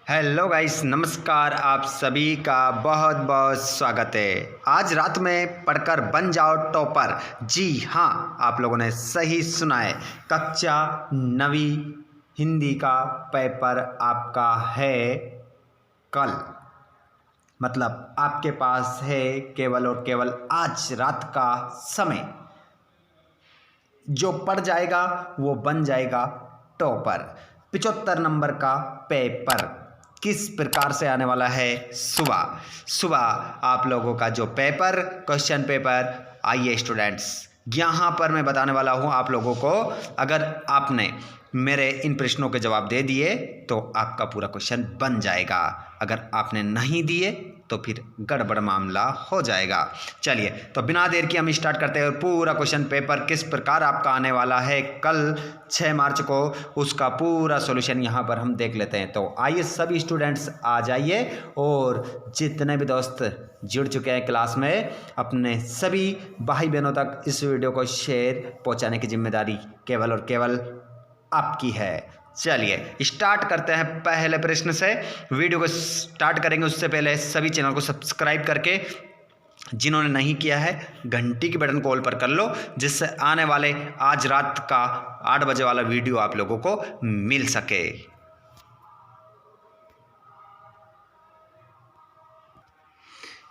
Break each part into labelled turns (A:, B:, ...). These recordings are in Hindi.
A: हेलो गाइस, नमस्कार। आप सभी का बहुत बहुत स्वागत है। आज रात में पढ़कर बन जाओ टॉपर। जी हाँ, आप लोगों ने सही सुना है। कक्षा 9वीं हिंदी का पेपर आपका है कल। मतलब आपके पास है केवल और केवल आज रात का समय। जो पढ़ जाएगा वो बन जाएगा टॉपर। 75 नंबर का पेपर किस प्रकार से आने वाला है? सुबह सुबह आप लोगों का जो पेपर, क्वेश्चन पेपर, आइए स्टूडेंट्स, यहाँ पर मैं बताने वाला हूँ आप लोगों को। अगर आपने मेरे इन प्रश्नों के जवाब दे दिए तो आपका पूरा क्वेश्चन बन जाएगा। अगर आपने नहीं दिए तो फिर गड़बड़ मामला हो जाएगा। चलिए, तो बिना देर की हम स्टार्ट करते हैं और पूरा क्वेश्चन पेपर किस प्रकार आपका आने वाला है कल 6 मार्च को, उसका पूरा सॉल्यूशन यहाँ पर हम देख लेते हैं। तो आइए सभी स्टूडेंट्स आ जाइए और जितने भी दोस्त जुड़ चुके हैं क्लास में, अपने सभी भाई बहनों तक इस वीडियो को शेयर पहुँचाने की जिम्मेदारी केवल और केवल आपकी है। चलिए स्टार्ट करते हैं पहले प्रश्न से। वीडियो को स्टार्ट करेंगे उससे पहले सभी चैनल को सब्सक्राइब करके, जिन्होंने नहीं किया है घंटी की बटन को ऑल पर कर लो, जिससे आने वाले आज रात का 8 बजे वाला वीडियो आप लोगों को मिल सके।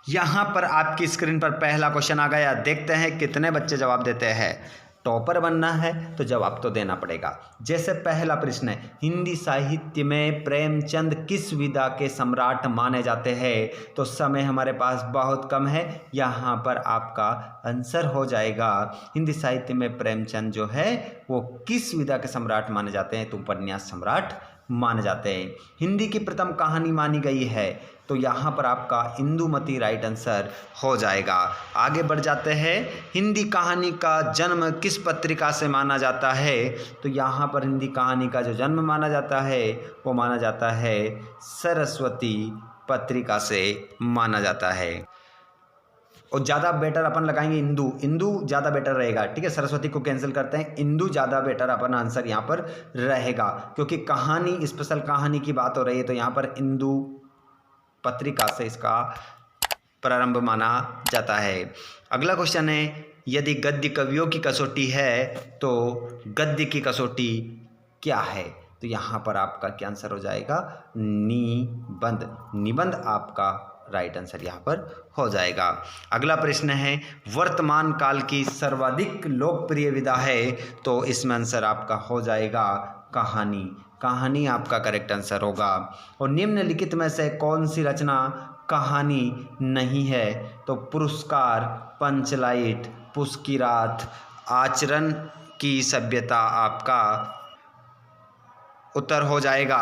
A: यहाँ पर आपकी स्क्रीन पर पहला क्वेश्चन आ गया। देखते हैं कितने बच्चे जवाब देते हैं। टॉपर बनना है तो जवाब तो देना पड़ेगा। जैसे पहला प्रश्न है, हिंदी साहित्य में प्रेमचंद किस विधा के सम्राट माने जाते हैं? तो समय हमारे पास बहुत कम है, यहाँ पर आपका आंसर हो जाएगा हिंदी साहित्य में प्रेमचंद जो है वो किस विधा के सम्राट माने जाते हैं? तो उपन्यास सम्राट माने जाते हैं। हिंदी की प्रथम कहानी मानी गई है, तो यहाँ पर आपका इंदुमती राइट आंसर हो जाएगा। आगे बढ़ जाते हैं। हिंदी कहानी का जन्म किस पत्रिका से माना जाता है? तो यहाँ पर हिंदी कहानी का जो जन्म माना जाता है वो माना जाता है सरस्वती पत्रिका से माना जाता है। और ज़्यादा बेटर अपन लगाएंगे इंदू ज़्यादा बेटर रहेगा। ठीक है, सरस्वती को कैंसिल करते हैं, इंदू ज़्यादा बेटर अपन आंसर यहाँ पर रहेगा, क्योंकि कहानी स्पेशल कहानी की बात हो रही है। तो यहाँ पर इंदू पत्रिका से इसका प्रारंभ माना जाता है। अगला क्वेश्चन है, यदि गद्य कवियों की कसौटी है तो गद्य की कसौटी क्या है? तो यहाँ पर आपका क्या आंसर हो जाएगा? निबंध। निबंध आपका राइट आंसर यहाँ पर हो जाएगा। अगला प्रश्न है, वर्तमान काल की सर्वाधिक लोकप्रिय विधा है? तो इसमें आंसर आपका हो जाएगा कहानी। कहानी आपका करेक्ट आंसर होगा। और निम्नलिखित में से कौन सी रचना कहानी नहीं है? तो पुरस्कार, पंचलाइट, पुस्किरात, आचरण की सभ्यता आपका उत्तर हो जाएगा।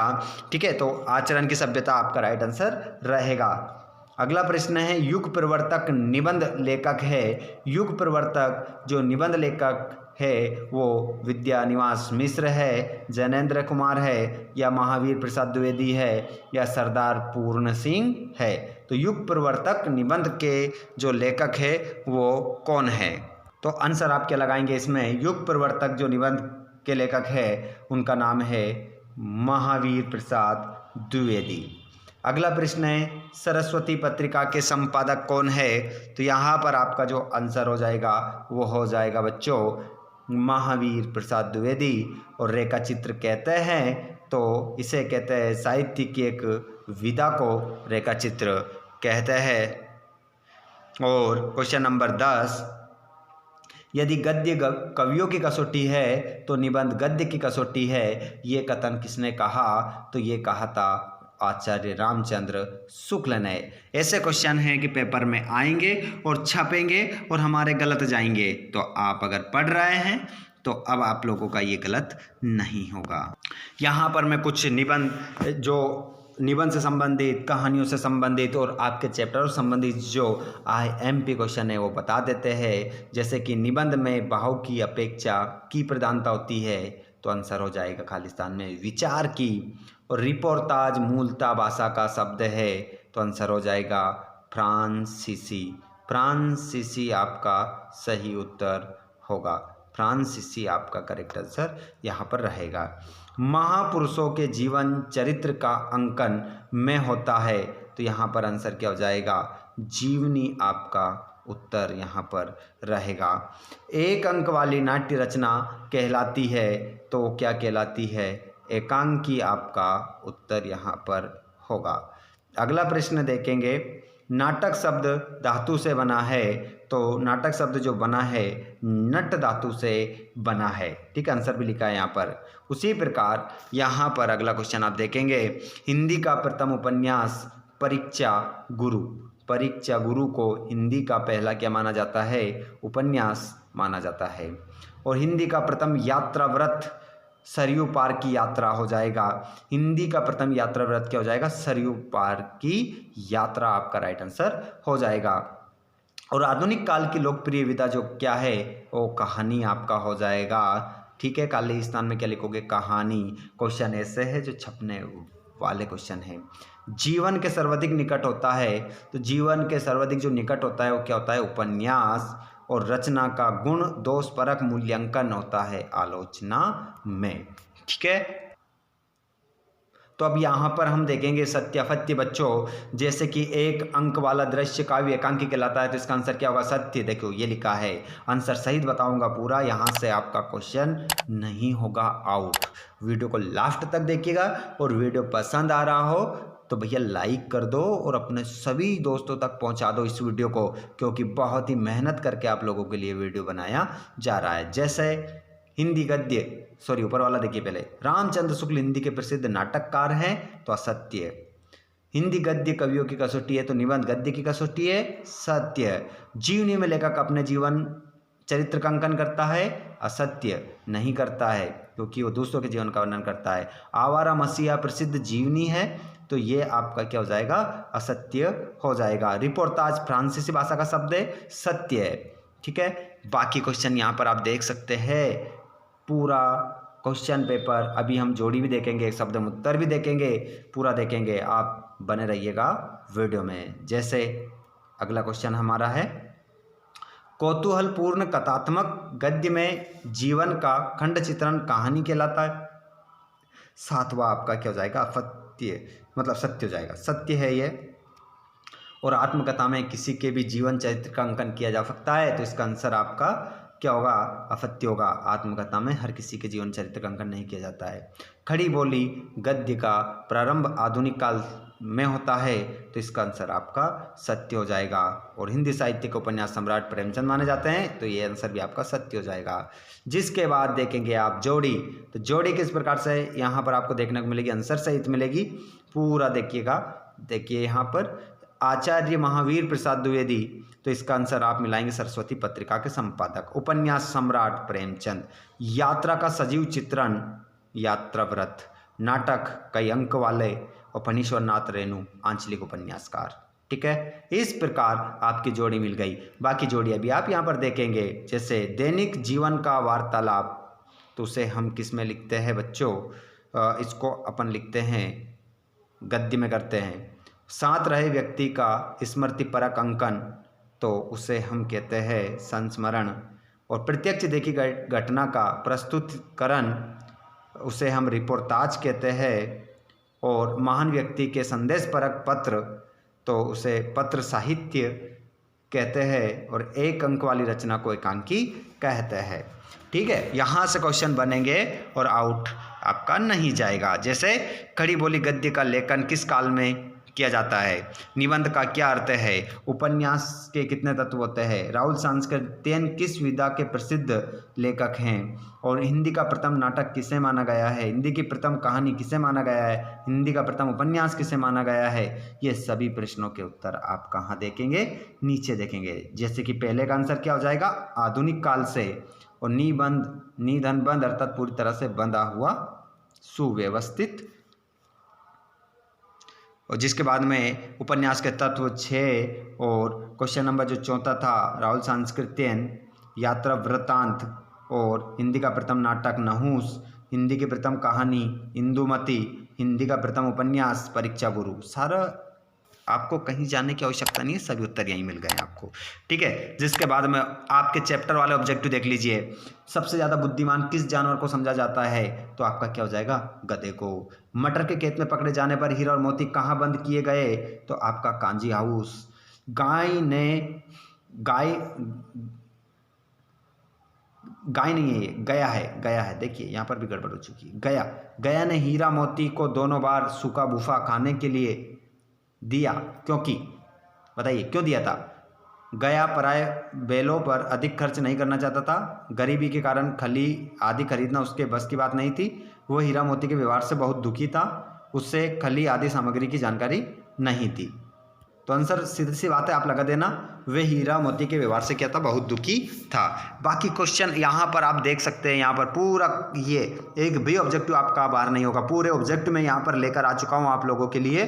A: ठीक है, तो आचरण की सभ्यता आपका राइट आंसर रहेगा। अगला प्रश्न है, युग प्रवर्तक निबंध लेखक है? युग प्रवर्तक जो निबंध लेखक है वो विद्यानिवास मिश्र है, जैनेन्द्र कुमार है, या महावीर प्रसाद द्विवेदी है, या सरदार पूर्ण सिंह है? तो युग प्रवर्तक निबंध के जो लेखक है वो कौन है? तो आंसर आप क्या लगाएंगे इसमें? युग प्रवर्तक जो निबंध के लेखक है उनका नाम है महावीर प्रसाद द्विवेदी। अगला प्रश्न है, सरस्वती पत्रिका के संपादक कौन है? तो यहाँ पर आपका जो आंसर हो जाएगा वो हो जाएगा बच्चों महावीर प्रसाद द्विवेदी। और रेखा चित्र कहते हैं तो इसे कहते हैं साहित्य की एक विधा को रेखा चित्र कहते हैं। और क्वेश्चन नंबर 10, यदि गद्य कवियों की कसौटी है तो निबंध गद्य की कसौटी है, ये कथन किसने कहा? तो ये कहा था आचार्य रामचंद्र शुक्ल ने। ऐसे क्वेश्चन हैं कि पेपर में आएंगे और छपेंगे और हमारे गलत जाएंगे। तो आप अगर पढ़ रहे हैं तो अब आप लोगों का ये गलत नहीं होगा। यहाँ पर मैं कुछ निबंध से संबंधित, कहानियों से संबंधित और आपके चैप्टर से संबंधित जो IMP क्वेश्चन है वो बता देते हैं। जैसे कि निबंध में भाव की अपेक्षा की प्रधानता होती है, तो आंसर हो जाएगा खालिस्तान में विचार की। और रिपोर्टाज मूलतः भाषा का शब्द है, तो आंसर हो जाएगा फ्रांसीसी। फ्रांसीसी आपका सही उत्तर होगा। फ्रांसीसी आपका करेक्ट आंसर यहाँ पर रहेगा। महापुरुषों के जीवन चरित्र का अंकन में होता है, तो यहाँ पर आंसर क्या हो जाएगा, जीवनी आपका उत्तर यहाँ पर रहेगा। एक अंक वाली नाट्य रचना कहलाती है, तो क्या कहलाती है, एकांकी आपका उत्तर यहाँ पर होगा। अगला प्रश्न देखेंगे, नाटक शब्द धातु से बना है, तो नाटक शब्द जो बना है नट धातु से बना है, ठीक है, आंसर भी लिखा है यहाँ पर। उसी प्रकार यहाँ पर अगला क्वेश्चन आप देखेंगे, हिंदी का प्रथम उपन्यास परीक्षा गुरु, परीक्षा गुरु को हिंदी का पहला क्या माना जाता है, उपन्यास माना जाता है। और हिंदी का प्रथम यात्रा व्रत सरयू पार की यात्रा हो जाएगा, हिंदी का प्रथम यात्रा व्रत क्या हो जाएगा, सरयू पार की यात्रा आपका राइट आंसर हो जाएगा। और आधुनिक काल की लोकप्रिय विधा जो क्या है, वो कहानी आपका हो जाएगा, ठीक है। खाली स्थान में क्या लिखोगे, कहानी। क्वेश्चन ऐसे है जो छपने वाले क्वेश्चन है। जीवन के सर्वाधिक निकट होता है, तो जीवन के सर्वाधिक जो निकट होता है वो क्या होता है, उपन्यास। और रचना का गुण दोष परक मूल्यांकन होता है आलोचना में, ठीक है। तो अब यहाँ पर हम देखेंगे सत्यापत्य बच्चों, जैसे कि एक अंक वाला दृश्य काव्य एकांकी कहलाता है, तो इसका आंसर क्या होगा, सत्य। देखो ये लिखा है, आंसर सहित बताऊंगा पूरा, यहाँ से आपका क्वेश्चन नहीं होगा आउट। वीडियो को लास्ट तक देखिएगा, और वीडियो पसंद आ रहा हो तो भैया लाइक कर दो और अपने सभी दोस्तों तक पहुंचा दो इस वीडियो को, क्योंकि बहुत ही मेहनत करके आप लोगों के लिए वीडियो बनाया जा रहा है। जैसे हिंदी गद्य, सॉरी ऊपर वाला देखिए पहले, रामचंद्र शुक्ल हिंदी के प्रसिद्ध नाटककार हैं, तो असत्य। हिंदी गद्य कवियों की कसौटी है, तो निबंध गद्य की कसौटी है, सत्य। जीवनी में लेखक अपने जीवन चरित्र का अंकन करता है, असत्य, नहीं करता है, क्योंकि वो दूसरों के जीवन का वर्णन करता है। आवारा मसीहा प्रसिद्ध जीवनी है, तो ये आपका क्या हो जाएगा, असत्य हो जाएगा। रिपोर्टाज फ्रांसीसी भाषा का शब्द है, सत्य है, ठीक है। बाकी क्वेश्चन यहाँ पर आप देख सकते हैं, पूरा क्वेश्चन पेपर। अभी हम जोड़ी भी देखेंगे, शब्द उत्तर भी देखेंगे, पूरा देखेंगे, आप बने रहिएगा वीडियो में। जैसे अगला क्वेश्चन हमारा है, कौतूहलपूर्ण कथात्मक गद्य में जीवन का खंड चित्रण कहानी कहलाता है। सातवां आपका क्या हो जाएगा, असत्य, मतलब सत्य हो जाएगा, सत्य है ये। और आत्मकथा में किसी के भी जीवन चरित्र का अंकन किया जा सकता है, तो इसका आंसर आपका क्या होगा, असत्य होगा। आत्मकथा में हर किसी के जीवन चरित्र का अंकन नहीं किया जाता है। खड़ी बोली गद्य का प्रारंभ आधुनिक काल में होता है, तो इसका आंसर आपका सत्य हो जाएगा। और हिंदी साहित्य के उपन्यास सम्राट प्रेमचंद माने जाते हैं, तो ये आंसर भी आपका सत्य हो जाएगा। जिसके बाद देखेंगे आप जोड़ी, तो जोड़ी किस प्रकार से यहाँ पर आपको देखने को मिलेगी, आंसर सहित मिलेगी, पूरा देखिएगा। देखिए यहाँ पर आचार्य महावीर प्रसाद द्विवेदी, तो इसका आंसर आप मिलाएंगे सरस्वती पत्रिका के संपादक। उपन्यास सम्राट प्रेमचंद। यात्रा का सजीव चित्रण यात्रा व्रत। नाटक कई अंक वाले और फणीश्वर नाथ रेणु आंचलिक उपन्यासकार, ठीक है। इस प्रकार आपकी जोड़ी मिल गई। बाकी जोड़ी अभी आप यहाँ पर देखेंगे, जैसे दैनिक जीवन का वार्तालाप, तो उसे हम किस में लिखते हैं बच्चों, इसको अपन लिखते हैं गद्य में करते हैं। साथ रहे व्यक्ति का स्मृति परक अंकन, तो उसे हम कहते हैं संस्मरण। और प्रत्यक्ष देखी गई घटना का प्रस्तुतिकरण, उसे हम रिपोर्टाज कहते हैं। और महान व्यक्ति के संदेश परक पत्र, तो उसे पत्र साहित्य कहते हैं। और एक अंक वाली रचना को एकांकी कहते हैं, ठीक है। यहाँ से क्वेश्चन बनेंगे और आउट आपका नहीं जाएगा। जैसे खड़ी बोली गद्य का लेखन किस काल में किया जाता है, निबंध का क्या अर्थ है, उपन्यास के कितने तत्व होते हैं, राहुल सांस्कृत्यन किस विधा के प्रसिद्ध लेखक हैं, और हिंदी का प्रथम नाटक किसे माना गया है, हिंदी की प्रथम कहानी किसे माना गया है, हिंदी का प्रथम उपन्यास किसे माना गया है। ये सभी प्रश्नों के उत्तर आप कहाँ देखेंगे, नीचे देखेंगे। जैसे कि पहले का आंसर क्या हो जाएगा, आधुनिक काल से। और निधन बंद अर्थात पूरी तरह से बंधा हुआ सुव्यवस्थित। और जिसके बाद में उपन्यास के तत्व 6 और क्वेश्चन नंबर जो चौथा था राहुल सांस्कृत्यन यात्रा वृत्तांत, और हिंदी का प्रथम नाटक नहुस, हिंदी की प्रथम कहानी इंदुमती, हिंदी का प्रथम उपन्यास परीक्षा गुरु। सारा आपको कहीं जाने की आवश्यकता नहीं है, सभी उत्तर यहीं मिल गए आपको। ठीक है, जिसके बाद में आपके चैप्टर वाले ऑब्जेक्टिव देख लीजिए। सबसे ज़्यादा बुद्धिमान किस जानवर को समझा जाता है? तो आपका क्या हो जाएगा? गधे को। मटर के खेत में पकड़े जाने पर हीरा और मोती कहाँ बंद किए गए? तो आपका कांजी हाउस। गाय नहीं है, ये गया है। देखिए यहाँ पर भी गड़बड़ हो चुकी है। गया ने हीरा मोती को दोनों बार सूखा भूसा खाने के लिए दिया, क्योंकि बताइए क्यों दिया था? गया पराए बैलों पर अधिक खर्च नहीं करना चाहता था, गरीबी के कारण खली आदि खरीदना उसके बस की बात नहीं थी, वो हीरा मोती के व्यवहार से बहुत दुखी था, उससे खली आदि सामग्री की जानकारी नहीं थी। तो आंसर सीधी सी बात है, आप लगा देना, वे हीरा मोती के व्यवहार से क्या था? बहुत दुखी था। बाकी क्वेश्चन यहाँ पर आप देख सकते हैं, यहाँ पर पूरा ये एक भी ऑब्जेक्टिव आपका बाहर नहीं होगा, पूरे ऑब्जेक्ट में यहाँ पर लेकर आ चुका हूँ आप लोगों के लिए।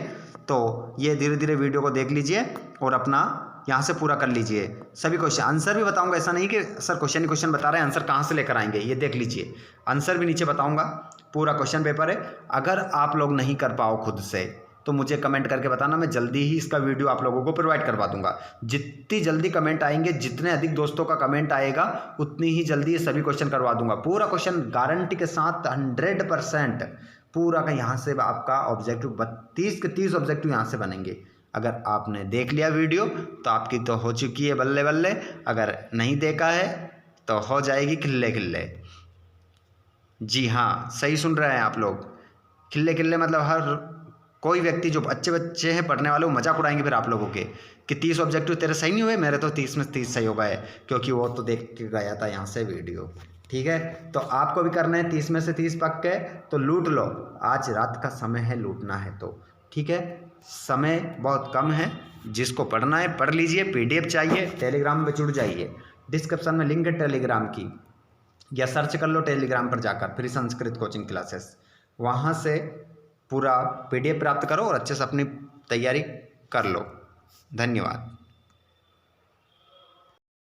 A: तो ये धीरे धीरे वीडियो को देख लीजिए और अपना यहाँ से पूरा कर लीजिए सभी क्वेश्चन। आंसर भी बताऊंगा, ऐसा नहीं कि सर क्वेश्चन ही क्वेश्चन बता रहे हैं, आंसर कहाँ से लेकर आएंगे, ये देख लीजिए। आंसर भी नीचे बताऊंगा, पूरा क्वेश्चन पेपर है। अगर आप लोग नहीं कर पाओ खुद से तो मुझे कमेंट करके बताना, मैं जल्दी ही इसका वीडियो आप लोगों को प्रोवाइड करवा दूंगा। जितनी जल्दी कमेंट आएंगे, जितने अधिक दोस्तों का कमेंट आएगा, उतनी ही जल्दी ये सभी क्वेश्चन करवा दूंगा। पूरा क्वेश्चन गारंटी के साथ 100% पूरा का यहाँ से आपका ऑब्जेक्टिव 32 के 30 ऑब्जेक्टिव यहाँ से बनेंगे। अगर आपने देख लिया वीडियो तो आपकी तो हो चुकी है बल्ले बल्ले, अगर नहीं देखा है तो हो जाएगी खिल्ले खिल्ले। जी हाँ, सही सुन रहे हैं आप लोग, खिल्ले खिल्ले मतलब हर कोई व्यक्ति जो अच्छे बच्चे हैं पढ़ने वाले वो मजाक उड़ाएंगे फिर आप लोगों के कि 30 ऑब्जेक्टिव तेरे सही नहीं हुए, मेरे तो 30 में 30 सही हो गए, क्योंकि वो तो देख के गया था यहाँ से वीडियो। ठीक है, तो आपको भी करना है 30 में से 30 पक्के, तो लूट लो, आज रात का समय है, लूटना है तो। ठीक है, समय बहुत कम है, जिसको पढ़ना है पढ़ लीजिए। PDF चाहिए टेलीग्राम में जुड़ जाइए, डिस्क्रिप्शन में लिंक है टेलीग्राम की, या सर्च कर लो टेलीग्राम पर जाकर फ्री संस्कृत कोचिंग क्लासेस, वहाँ से पूरा PDF प्राप्त करो और अच्छे से अपनी तैयारी कर लो। धन्यवाद।